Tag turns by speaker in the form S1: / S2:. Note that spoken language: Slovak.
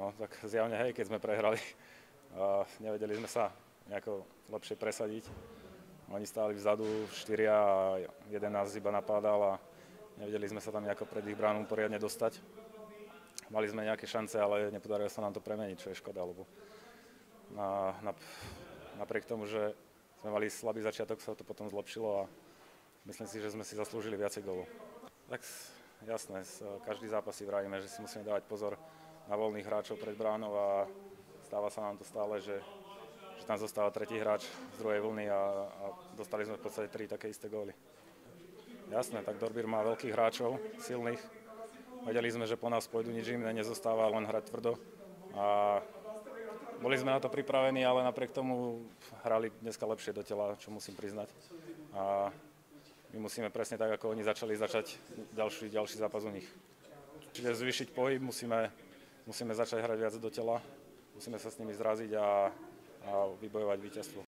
S1: No tak zjavne hej, keď sme prehrali. Nevedeli sme sa nejako lepšie presadiť. Oni stáli vzadu 4 a jeden nás iba napádal a nevedeli sme sa tam nejako pred ich bránu poriadne dostať. Mali sme nejaké šance, ale nepodarilo sa nám to premeniť, čo je škoda, lebo napriek tomu, že sme mali slabý začiatok, sa to potom zlepšilo a myslím si, že sme si zaslúžili viacej gólov. Tak jasné, každý zápas si vravíme, že si musíme dávať pozor na voľných hráčov pred bránou a stáva sa nám to stále, že tam zostáva tretí hráč z druhej vlny a dostali sme v podstate 3 také isté góly. Jasné, tak Dorbír má veľkých hráčov, silných. Vedeli sme, že po nás pôjdu, nič iné nezostáva, len hrať tvrdo. A boli sme na to pripravení, ale napriek tomu hrali dneska lepšie do tela, čo musím priznať. A my musíme presne tak, ako oni začať ďalší zápas u nich. Čiže zvýšiť pohyb, musíme začať hrať viac do tela, musíme sa s nimi zraziť a vybojovať víťazstvo.